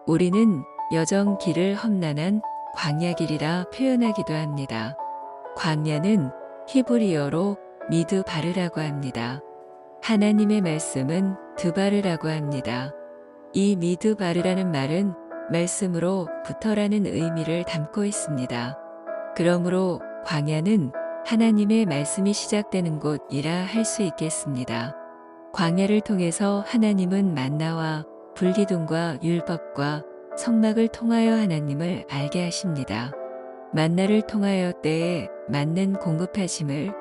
우리는 여정 길을 험난한 광야길이라 표현하기도 합니다. 광야는 히브리어로 미드바르라고 합니다. 하나님의 말씀은 드바르라고 합니다. 이 미드바르라는 말은 말씀으로 부터라는 의미를 담고 있습니다. 그러므로 광야는 하나님의 말씀이 시작되는 곳이라 할 수 있겠습니다. 광야를 통해서 하나님은 만나와 불기둥과 율법과 성막을 통하여 하나님을 알게 하십니다. 만나를 통하여 때에 맞는 공급하심을,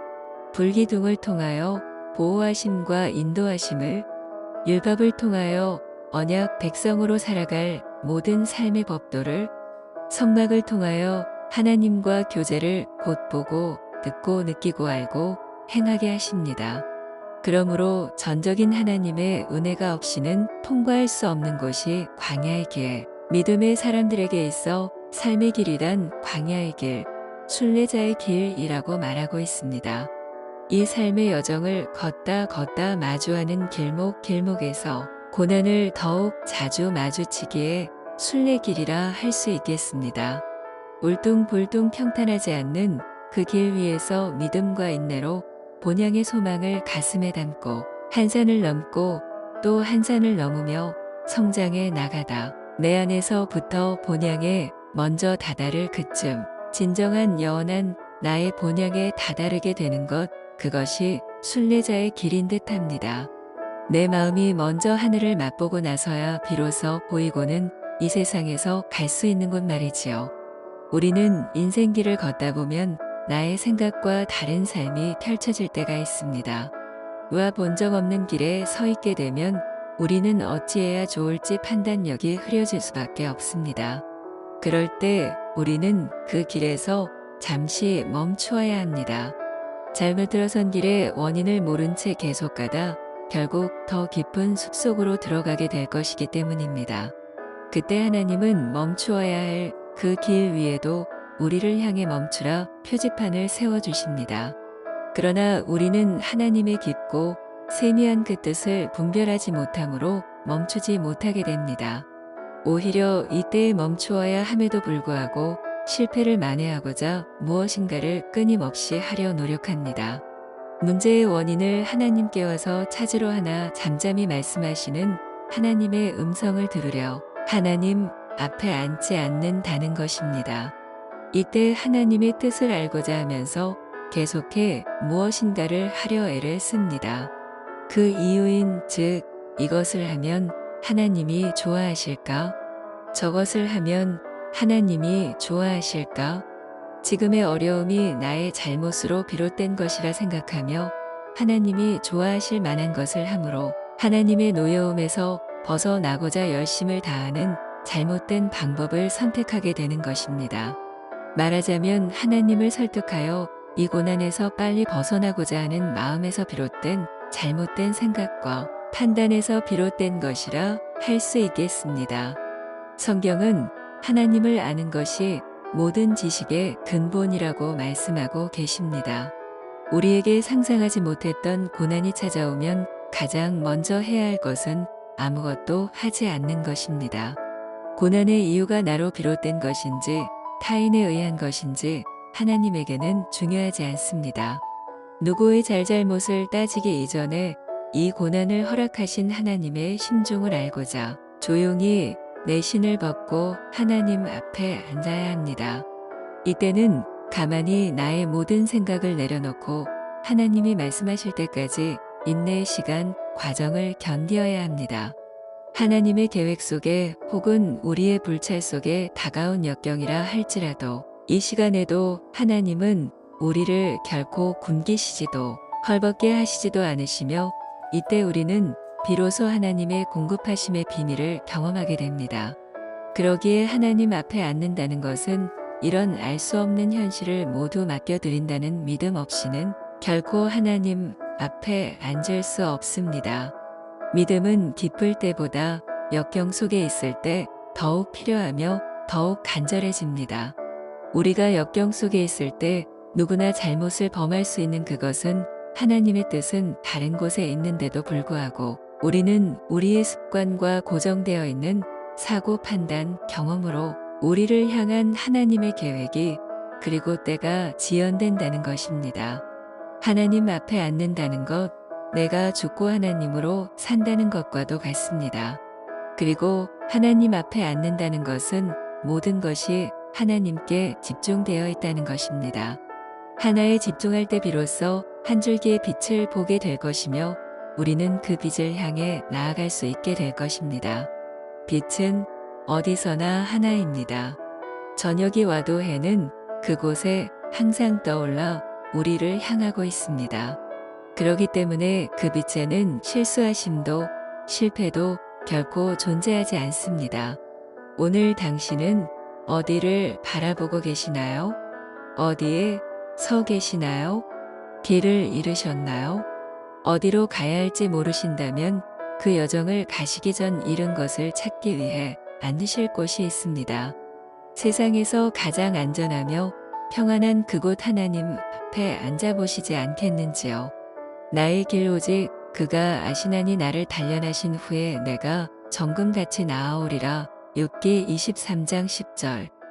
불기둥을 통하여 보호하심과 인도하심을, 율법을 통하여 언약 백성으로 살아갈 모든 삶의 법도를, 성막을 통하여 하나님과 교제를 곧 보고 듣고 느끼고 알고 행하게 하십니다. 그러므로 전적인 하나님의 은혜가 없이는 통과할 수 없는 곳이 광야의 길, 믿음의 사람들에게 있어 삶의 길이란 광야의 길, 순례자의 길이라고 말하고 있습니다. 이 삶의 여정을 걷다 마주하는 길목에서 고난을 더욱 자주 마주치기에 순례길이라 할 수 있겠습니다. 울퉁불퉁 평탄하지 않는 그 길 위에서 믿음과 인내로 본향의 소망을 가슴에 담고 한 산을 넘고 또 한 산을 넘으며 성장해 나가다 내 안에서부터 본향에 먼저 다다를 그쯤 진정한 영원한 나의 본향에 다다르게 되는 것, 그것이 순례자의 길인 듯합니다. 내 마음이 먼저 하늘을 맛보고 나서야 비로소 보이고는 이 세상에서 갈 수 있는 곳 말이지요. 우리는 인생길을 걷다 보면 나의 생각과 다른 삶이 펼쳐질 때가 있습니다. 와 본 적 없는 길에 서 있게 되면 우리는 어찌해야 좋을지 판단력이 흐려질 수밖에 없습니다. 그럴 때 우리는 그 길에서 잠시 멈추어야 합니다. 잘못 들어선 길의 원인을 모른 채 계속 가다 결국 더 깊은 숲속으로 들어가게 될 것이기 때문입니다. 그때 하나님은 멈추어야 할 그 길 위에도 우리를 향해 멈추라 표지판을 세워주십니다. 그러나 우리는 하나님의 깊고 세미한 그 뜻을 분별하지 못함으로 멈추지 못하게 됩니다. 오히려 이때에 멈추어야 함에도 불구하고 실패를 만회하고자 무엇인가를 끊임없이 하려 노력합니다. 문제의 원인을 하나님께 와서 찾으러 하나 잠잠히 말씀하시는 하나님의 음성을 들으려 하나님 앞에 앉지 않는다는 것입니다. 이때 하나님의 뜻을 알고자 하면서 계속해 무엇인가를 하려 애를 씁니다. 그 이유인 즉 이것을 하면 하나님이 좋아하실까? 저것을 하면 하나님이 좋아하실까? 지금의 어려움이 나의 잘못으로 비롯된 것이라 생각하며 하나님이 좋아하실 만한 것을 함으로 하나님의 노여움에서 벗어나고자 열심을 다하는 잘못된 방법을 선택하게 되는 것입니다. 말하자면 하나님을 설득하여 이 고난에서 빨리 벗어나고자 하는 마음에서 비롯된 잘못된 생각과 판단에서 비롯된 것이라 할 수 있겠습니다. 성경은 하나님을 아는 것이 모든 지식의 근본이라고 말씀하고 계십니다. 우리에게 상상하지 못했던 고난이 찾아오면 가장 먼저 해야 할 것은 아무것도 하지 않는 것입니다. 고난의 이유가 나로 비롯된 것인지 타인에 의한 것인지 하나님에게는 중요하지 않습니다. 누구의 잘잘못을 따지기 이전에 이 고난을 허락하신 하나님의 심중을 알고자 조용히 내 신을 벗고 하나님 앞에 앉아야 합니다. 이때는 가만히 나의 모든 생각을 내려놓고 하나님이 말씀하실 때까지 인내의 시간, 과정을 견디어야 합니다. 하나님의 계획 속에 혹은 우리의 불찰 속에 다가온 역경이라 할지라도 이 시간에도 하나님은 우리를 결코 굶기시지도 헐벗게 하시지도 않으시며 이때 우리는 비로소 하나님의 공급하심의 비밀을 경험하게 됩니다. 그러기에 하나님 앞에 앉는다는 것은 이런 알 수 없는 현실을 모두 맡겨드린다는 믿음 없이는 결코 하나님 앞에 앉을 수 없습니다. 믿음은 기쁠 때보다 역경 속에 있을 때 더욱 필요하며 더욱 간절해집니다. 우리가 역경 속에 있을 때 누구나 잘못을 범할 수 있는 그것은 하나님의 뜻은 다른 곳에 있는데도 불구하고 우리는 우리의 습관과 고정되어 있는 사고 판단, 경험으로 우리를 향한 하나님의 계획이 그리고 때가 지연된다는 것입니다. 하나님 앞에 앉는다는 것, 내가 죽고 하나님으로 산다는 것과도 같습니다. 그리고 하나님 앞에 앉는다는 것은 모든 것이 하나님께 집중되어 있다는 것입니다. 하나에 집중할 때 비로소 한 줄기의 빛을 보게 될 것이며 우리는 그 빛을 향해 나아갈 수 있게 될 것입니다. 빛은 어디서나 하나입니다. 저녁이 와도 해는 그곳에 항상 떠올라 우리를 향하고 있습니다. 그렇기 때문에 그 빛에는 실수하심도 실패도 결코 존재하지 않습니다. 오늘 당신은 어디를 바라보고 계시나요? 어디에 서 계시나요? 길을 잃으셨나요? 어디로 가야 할지 모르신다면 그 여정을 가시기 전 잃은 것을 찾기 위해 앉으실 곳이 있습니다. 세상에서 가장 안전하며 평안한 그곳 하나님 앞에 앉아보시지 않겠는지요? 나의 길 오직 그가 아시나니 나를 단련하신 후에 내가 정금같이 나아오리라. 욥기 23장 10절.